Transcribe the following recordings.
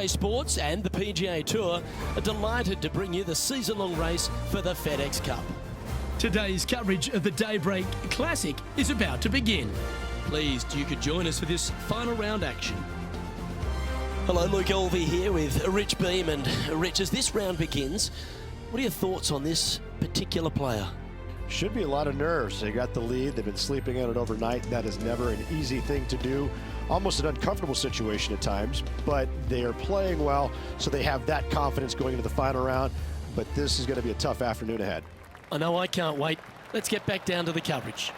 BJ Sports and the PGA Tour are delighted to bring you the season-long race for the FedEx Cup. Today's coverage of the Daybreak Classic is about to begin. Pleased you could join us for this final round action. Hello, Luke Elvey here with Rich Beam. And Rich, as this round begins, what are your thoughts on this particular player? Should be a lot of nerves. They got the lead. They've been sleeping on it overnight. That is never an easy thing to do. Almost an uncomfortable situation at times, but they are playing well, so they have that confidence going into the final round. But this is going to be a tough afternoon ahead. I know, I can't wait. Let's get back down to the coverage.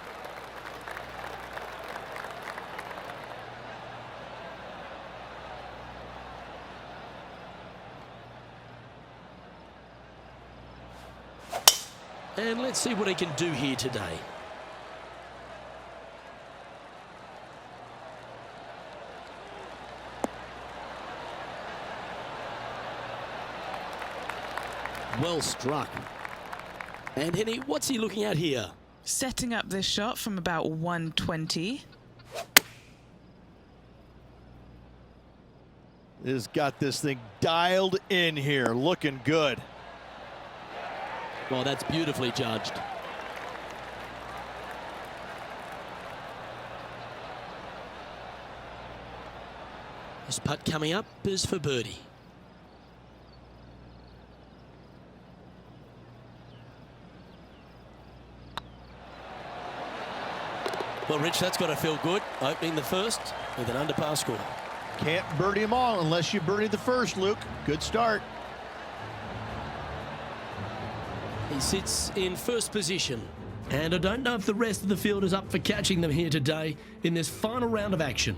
And let's see what he can do here today. Well struck. And Henny, what's he looking at here? Setting up this shot from about 120. Has got this thing dialed in here, looking good. Well, that's beautifully judged. This putt coming up is for birdie. Well, Rich, that's got to feel good. Opening the first with an underpass score. Can't birdie them all unless you birdie the first, Luke. Good start. He sits in first position. And I don't know if the rest of the field is up for catching them here today in this final round of action.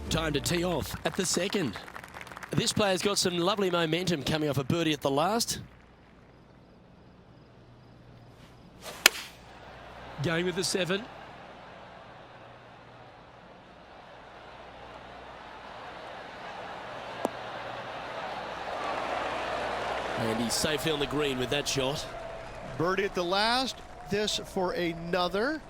Time to tee off at the second. This player's got some lovely momentum coming off a birdie at the last. Going with the 7. And he's safely on the green with that shot. Birdie at the last. This for another.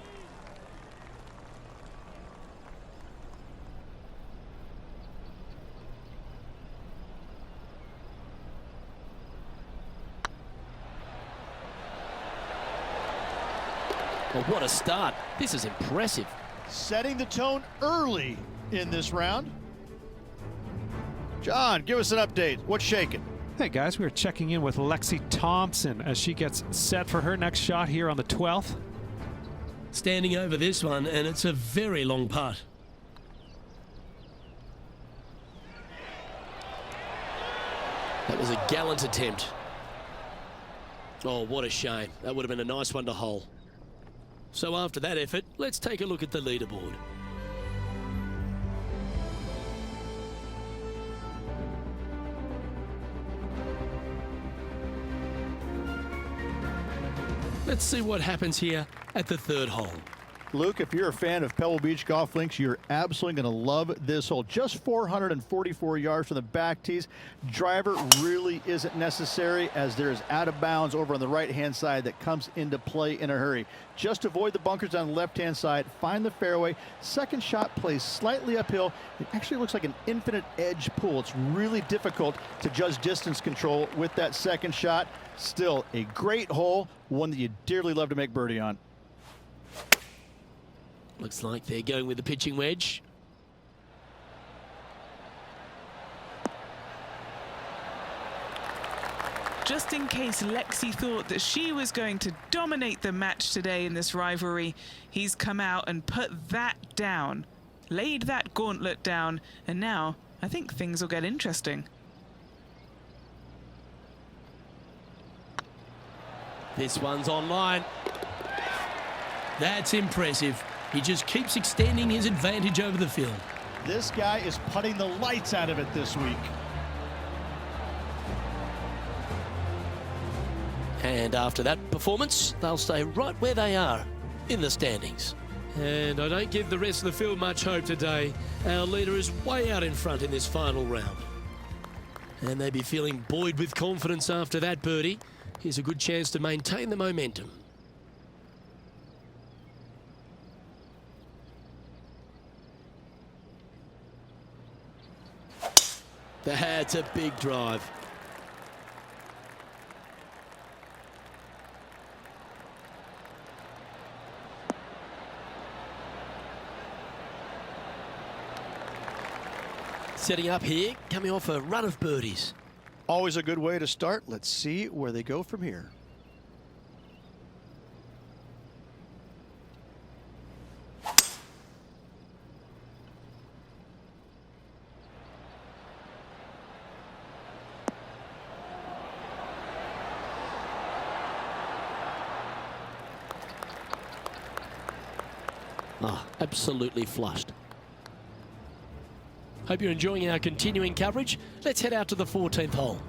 Well, what a start. This is impressive. Setting the tone early in this round. John, give us an update. What's shaking? Hey guys, we are checking in with Lexi Thompson as she gets set for her next shot here on the 12th. Standing over this one, and it's a very long putt. That was a gallant attempt. Oh, what a shame. That would have been a nice one to hole. So after that effort, let's take a look at the leaderboard. Let's see what happens here at the third hole. Luke, if you're a fan of Pebble Beach golf links, you're absolutely going to love this hole. Just 444 yards from the back tees. Driver really isn't necessary as there is out of bounds over on the right-hand side that comes into play in a hurry. Just avoid the bunkers on the left-hand side. Find the fairway. Second shot plays slightly uphill. It actually looks like an infinite edge pool. It's really difficult to judge distance control with that second shot. Still a great hole, one that you dearly love to make birdie on. Looks like they're going with the pitching wedge. Just in case Lexi thought that she was going to dominate the match today in this rivalry, he's come out and put that down, laid that gauntlet down, and now I think things will get interesting. This one's online. That's impressive. He just keeps extending his advantage over the field. This guy is putting the lights out of it this week. And after that performance, they'll stay right where they are in the standings. And I don't give the rest of the field much hope today. Our leader is way out in front in this final round. And they'd be feeling buoyed with confidence after that birdie. Here's a good chance to maintain the momentum. That's a big drive. Setting up here, coming off a run of birdies. Always a good way to start. Let's see where they go from here. Absolutely flushed. Hope you're enjoying our continuing coverage. Let's head out to the 14th hole.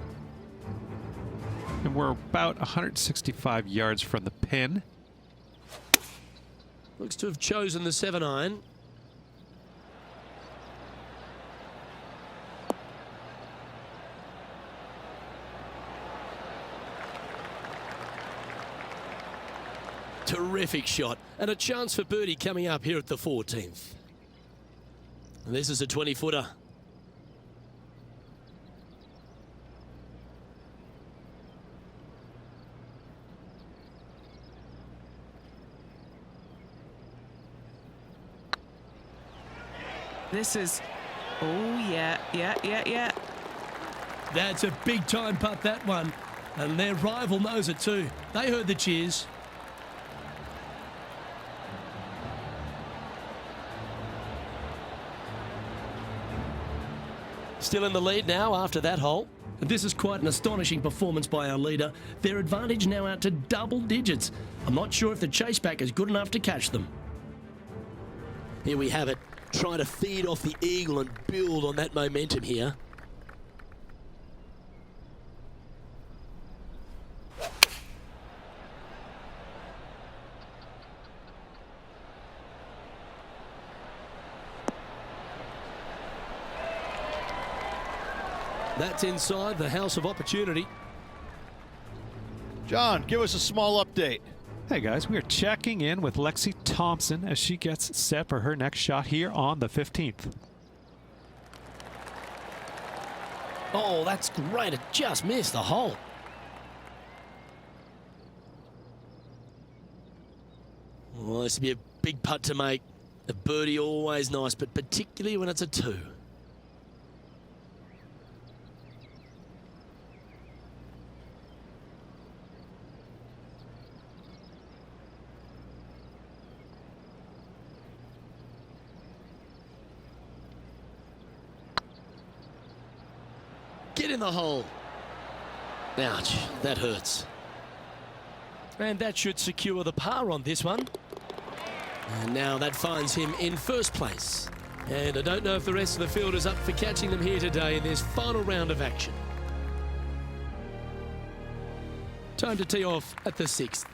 And we're about 165 yards from the pin. Looks to have chosen the 7-iron. Terrific shot, and a chance for birdie coming up here at the 14th. And this is a 20-footer. This is, oh yeah. That's a big time putt, that one. And their rival knows it too. They heard the cheers. Still in the lead now after that hole. This is quite an astonishing performance by our leader. Their advantage now out to double digits. I'm not sure if the chase back is good enough to catch them. Here we have it. Trying to feed off the eagle and build on that momentum here. That's inside the house of opportunity. John, give us a small update. Hey guys, we are checking in with Lexi Thompson as she gets set for her next shot here on the 15th. Oh, that's great. It just missed the hole. Well, this would be a big putt to make. A birdie always nice, but particularly when it's a 2. Get in the hole. Ouch, that hurts. And that should secure the par on this one. And now that finds him in first place. And I don't know if the rest of the field is up for catching them here today in this final round of action. Time to tee off at the 6th.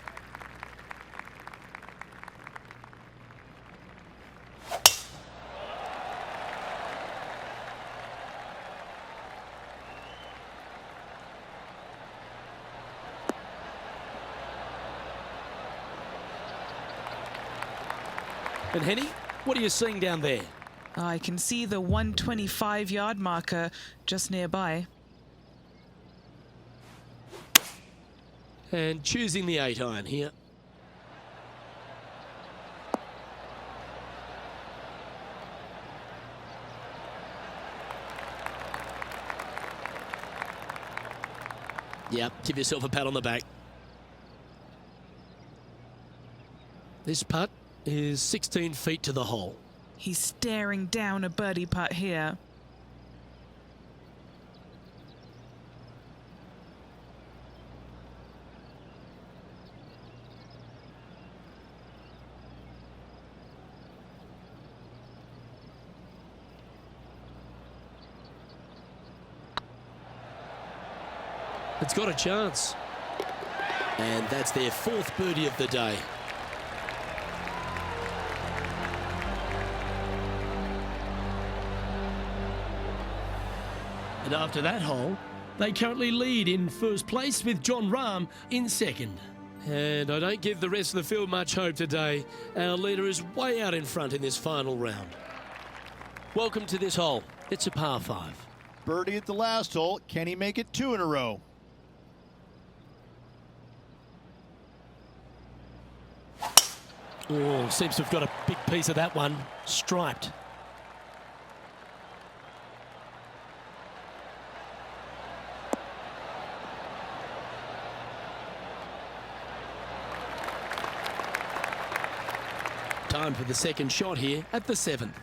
And Henny, what are you seeing down there? I can see the 125-yard marker just nearby. And choosing the 8-iron here. Yep, give yourself a pat on the back. This putt is 16 feet to the hole. He's staring down a birdie putt here. It's got a chance. And that's their 4th birdie of the day. And after that hole, they currently lead in first place with John Rahm in 2nd. And I don't give the rest of the field much hope today. Our leader is way out in front in this final round. Welcome to this hole. It's a par 5. birdie at the last hole. Can he make it 2 in a row? Oh, seems to have got a big piece of that one. Striped. Time for the second shot here at the 7th.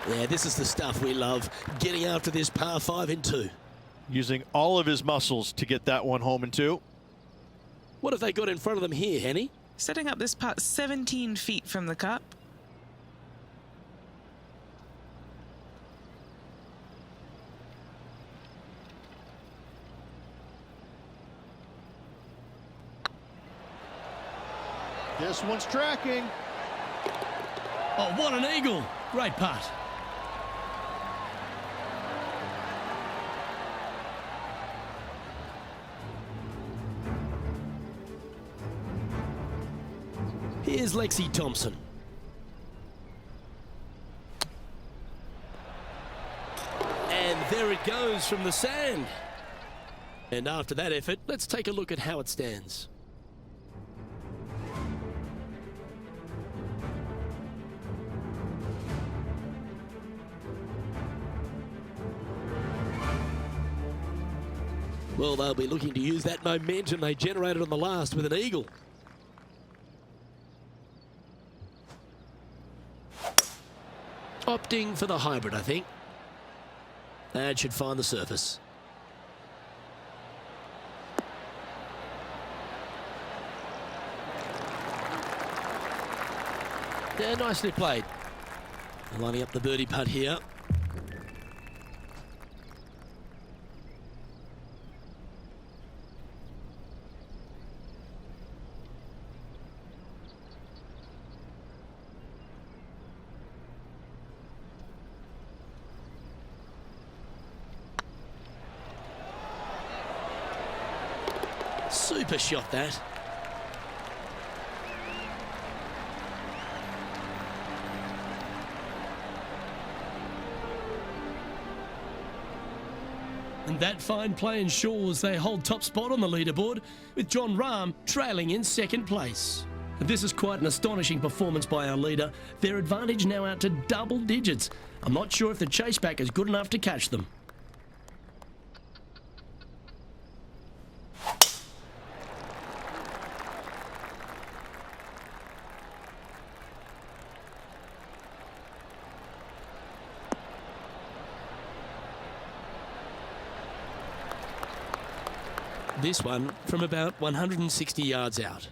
Yeah, this is the stuff we love, getting after this par 5 in 2. Using all of his muscles to get that one home in 2. What have they got in front of them here, Henny? Setting up this putt 17 feet from the cup. This one's tracking. Oh, what an eagle. Great putt. Here's Lexi Thompson. And there it goes from the sand. And after that effort, let's take a look at how it stands. Well, they'll be looking to use that momentum they generated on the last with an eagle. Opting for the hybrid, I think. That should find the surface. Yeah, nicely played. Lining up the birdie putt here. Super shot, that. And that fine play ensures they hold top spot on the leaderboard, with John Rahm trailing in second place. And this is quite an astonishing performance by our leader. Their advantage now out to double digits. I'm not sure if the chase back is good enough to catch them. This one from about 160 yards out.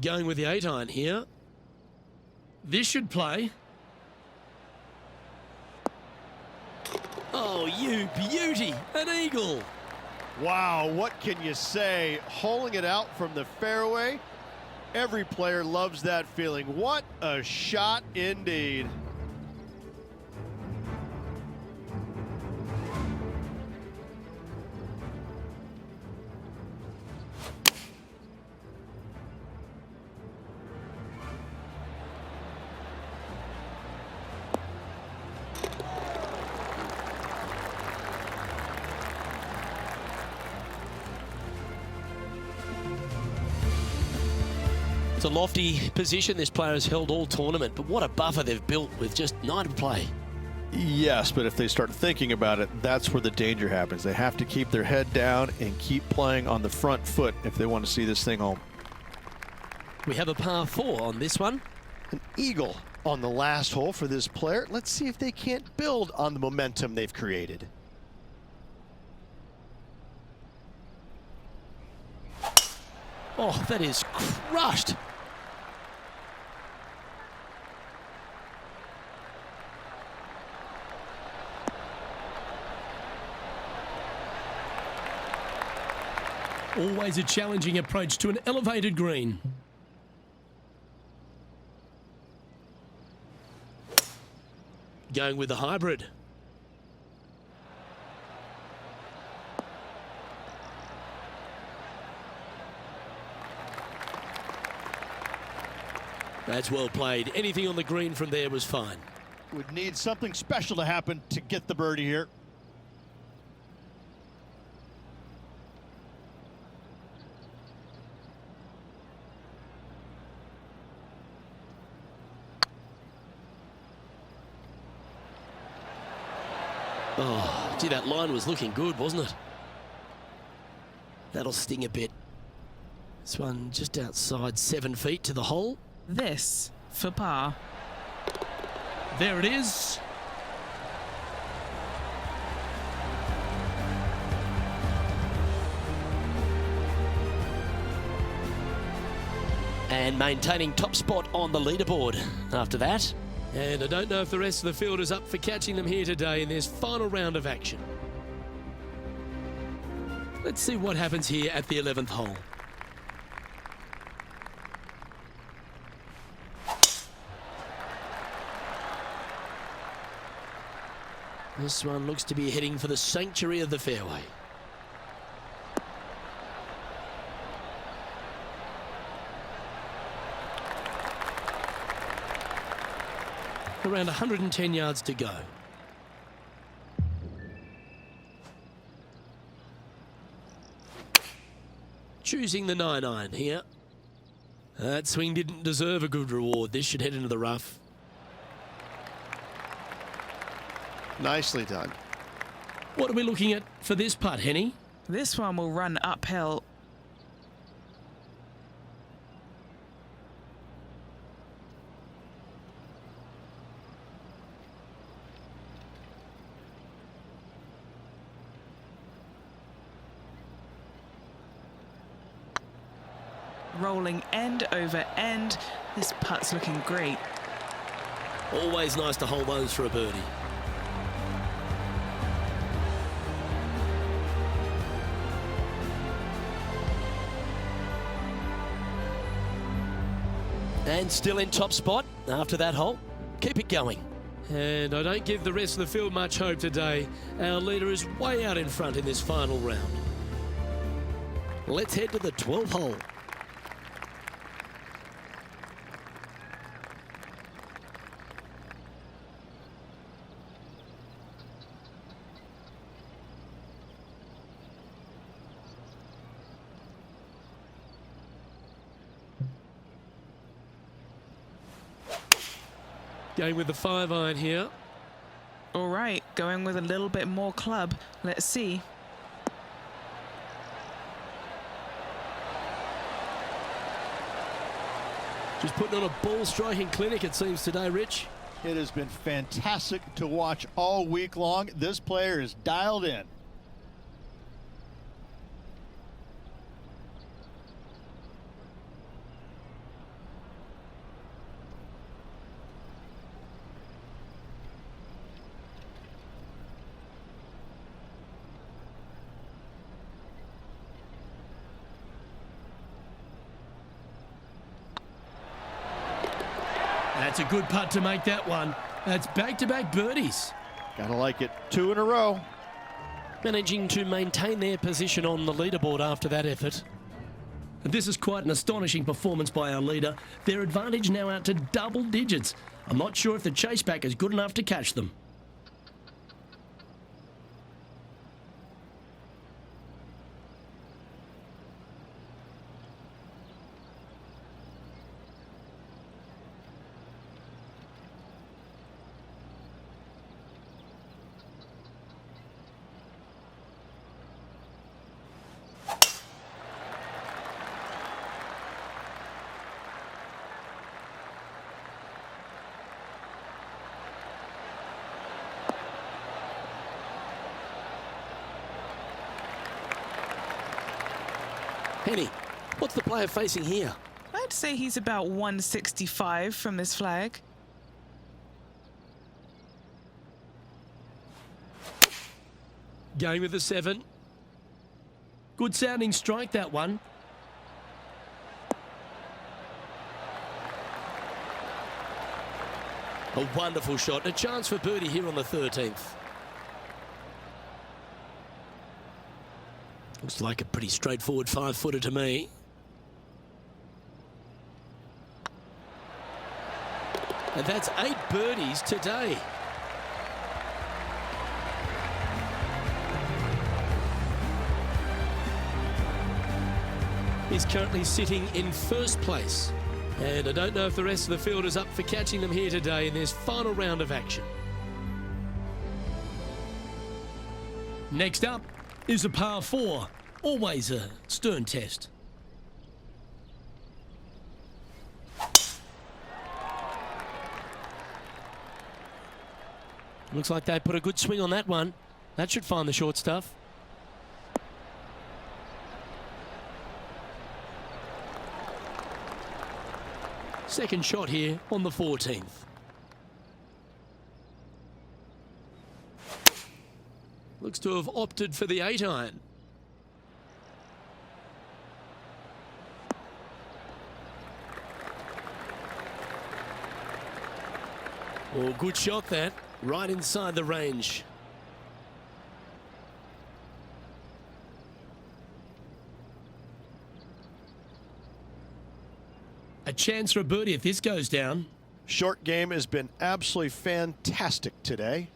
Going with the 8-iron here. This should play. Oh, you beauty! An eagle! Wow, what can you say? Holing it out from the fairway. Every player loves that feeling. What a shot indeed. It's a lofty position this player has held all tournament, but what a buffer they've built with just 9 to play. Yes, but if they start thinking about it, that's where the danger happens. They have to keep their head down and keep playing on the front foot if they want to see this thing home. We have a par 4 on this one. An eagle on the last hole for this player. Let's see if they can't build on the momentum they've created. Oh, that is crushed. Always a challenging approach to an elevated green. Going with the hybrid. That's well played. Anything on the green from there was fine. Would need something special to happen to get the birdie here. Oh, gee, that line was looking good, wasn't it? That'll sting a bit. This one just outside 7 feet to the hole. This for par. There it is. And maintaining top spot on the leaderboard after that. And I don't know if the rest of the field is up for catching them here today in this final round of action. Let's see what happens here at the 11th hole. This one looks to be heading for the sanctuary of the fairway. Around 110 yards to go. Choosing the 9-iron here. That swing didn't deserve a good reward. This should head into the rough. Nicely done. What are we looking at for this putt, Henny? This one will run uphill. Rolling end over end. This putt's looking great. Always nice to hold those for a birdie. And still in top spot after that hole. Keep it going. And I don't give the rest of the field much hope today. Our leader is way out in front in this final round. Let's head to the 12th hole. Going with the 5-iron here. All right, going with a little bit more club. Let's see. Just putting on a ball striking clinic, it seems, today, Rich. It has been fantastic to watch all week long. This player is dialed in. That's a good putt to make that one. That's back-to-back birdies. Gotta like it. 2 in a row. Managing to maintain their position on the leaderboard after that effort. And this is quite an astonishing performance by our leader. Their advantage now out to double digits. I'm not sure if the chase back is good enough to catch them. Penny, what's the player facing here? I'd say he's about 165 from this flag. Going with the 7. Good sounding strike, that one. A wonderful shot. A chance for birdie here on the 13th. Looks like a pretty straightforward 5-footer to me. And that's 8 birdies today. He's currently sitting in first place. And I don't know if the rest of the field is up for catching them here today in this final round of action. Next up is a par 4. Always a stern test. Looks like they put a good swing on that one. That should find the short stuff. Second shot here on the 14th. Looks to have opted for the 8-iron. Oh, good shot that. Right inside the range. A chance for a birdie if this goes down. Short game has been absolutely fantastic today.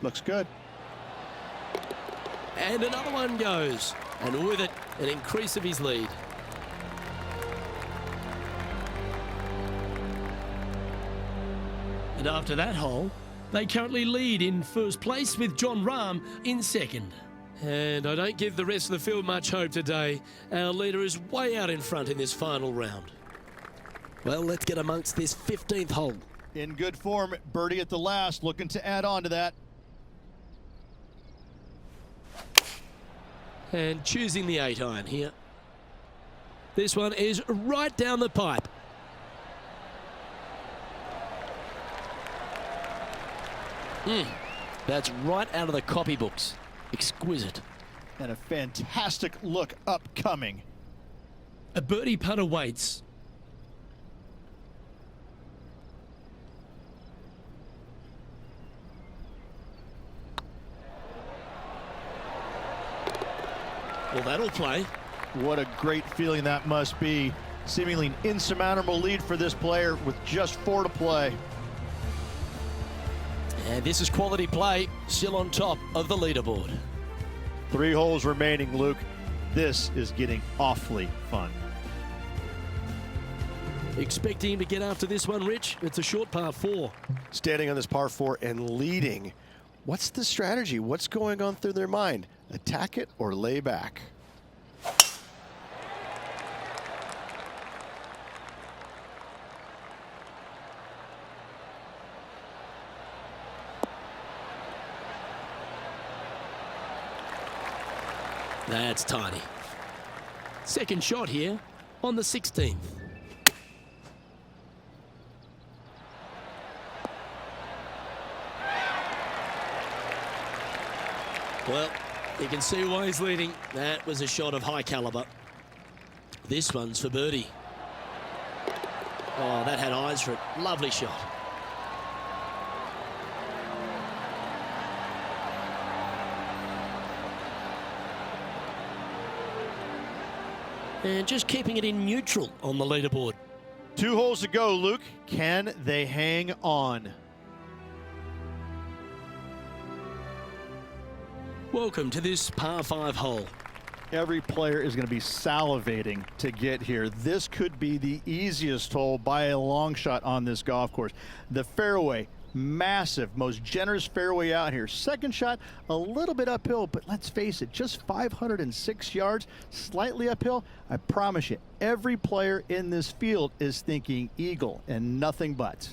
Looks good. And another one goes. And with it, an increase of his lead. And after that hole, they currently lead in first place with Jon Rahm in second. And I don't give the rest of the field much hope today. Our leader is way out in front in this final round. Well, let's get amongst this 15th hole. In good form, birdie at the last, looking to add on to that. And choosing the 8-iron here. This one is right down the pipe. That's right out of the copybooks. Exquisite. And a fantastic look upcoming. A birdie putt awaits. Well, that'll play. What a great feeling that must be. Seemingly an insurmountable lead for this player with just 4 to play. And this is quality play, still on top of the leaderboard. 3 holes remaining, Luke. This is getting awfully fun. Expecting him to get after this one, Rich. It's a short par 4. Standing on this par 4 and leading. What's the strategy? What's going on through their mind? Attack it or lay back? That's tiny. Second shot here on the 16th. Well, you can see why he's leading. That was a shot of high caliber. This one's for birdie. Oh, that had eyes for it. Lovely shot. And just keeping it in neutral on the leaderboard. 2 holes to go, Luke. Can they hang on? Welcome to this par 5 hole. Every player is going to be salivating to get here. This could be the easiest hole by a long shot on this golf course. The fairway, massive, most generous fairway out here. Second shot, a little bit uphill, but let's face it, just 506 yards, slightly uphill. I promise you, every player in this field is thinking eagle and nothing but.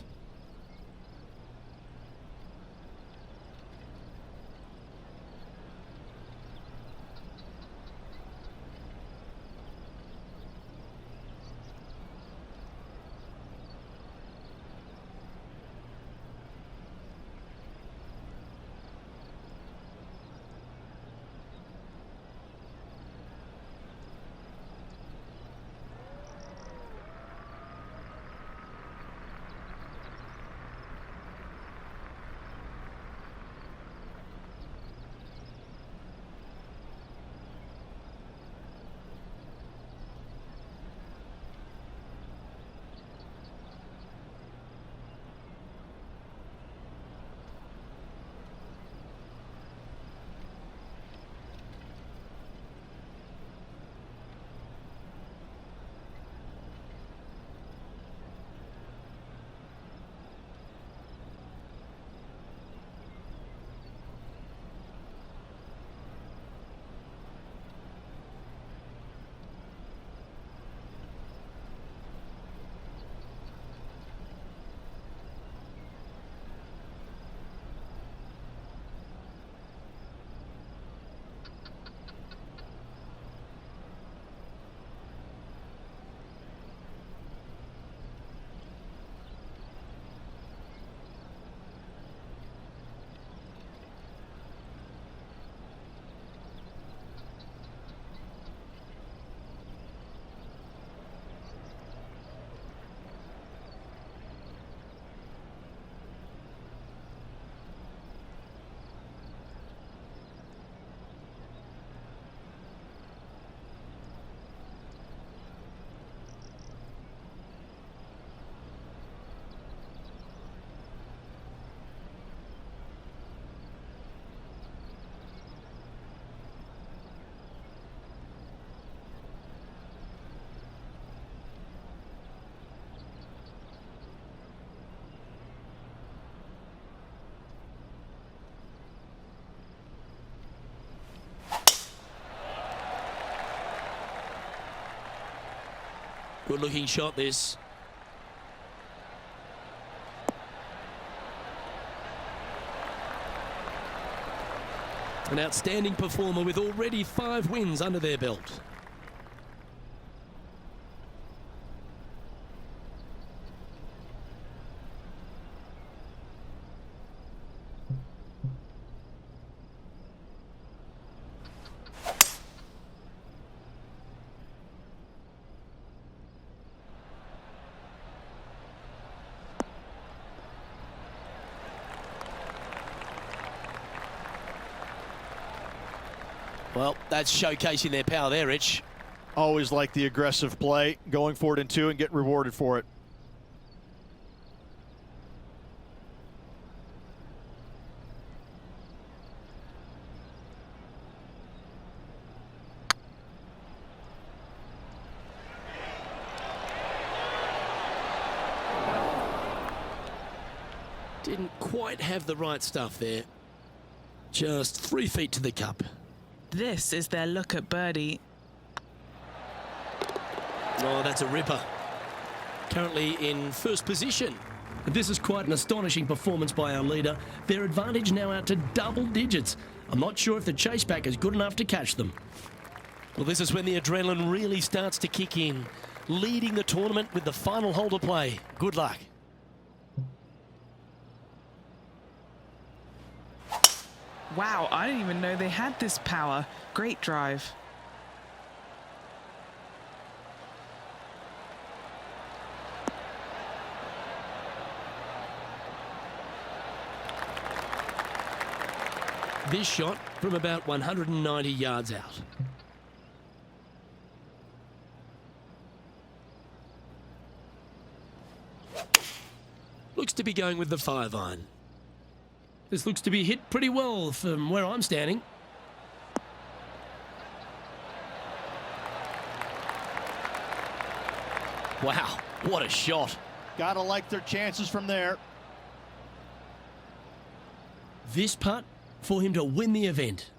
Good looking shot this. An outstanding performer with already 5 wins under their belt. Well, that's showcasing their power there, Rich. Always like the aggressive play, going for it in 2 and getting rewarded for it. Didn't quite have the right stuff there. Just 3 feet to the cup. This is their look at birdie. Oh, that's a ripper. Currently in first position. This is quite an astonishing performance by our leader. Their advantage now out to double digits. I'm not sure if the chase back is good enough to catch them. Well, this is when the adrenaline really starts to kick in. Leading the tournament with the final hole to play. Good luck. Wow, I didn't even know they had this power. Great drive. This shot from about 190 yards out. Looks to be going with the 5-iron. This looks to be hit pretty well from where I'm standing. Wow, what a shot. Gotta like their chances from there. This putt for him to win the event.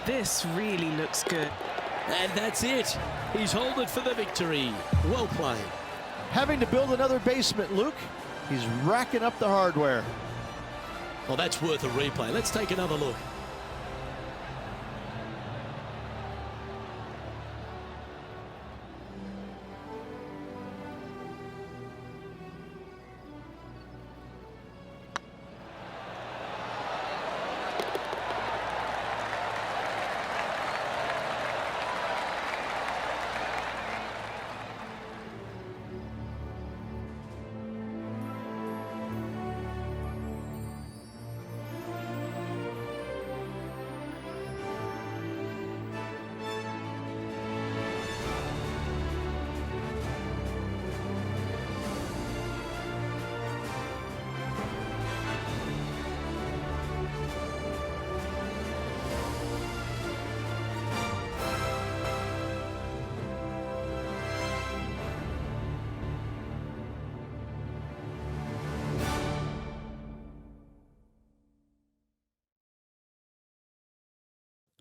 This really looks good. And that's it. He's holed it for the victory. Well played. Having to build another basement, Luke. He's racking up the hardware. Well, that's worth a replay. Let's take another look.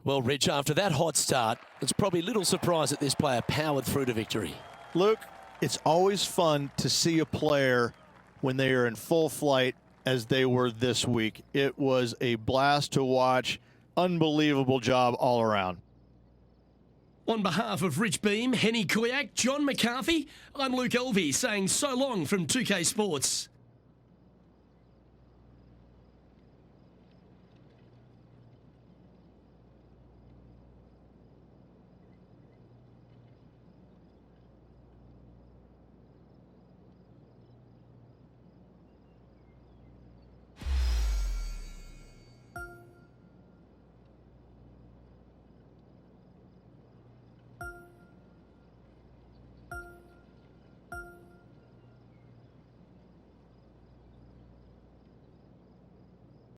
Well, Rich, after that hot start, it's probably little surprise that this player powered through to victory. Luke, it's always fun to see a player when they are in full flight as they were this week. It was a blast to watch. Unbelievable job all around. On behalf of Rich Beam, Henny Kuyak, John McCarthy, I'm Luke Elvey saying so long from 2K Sports.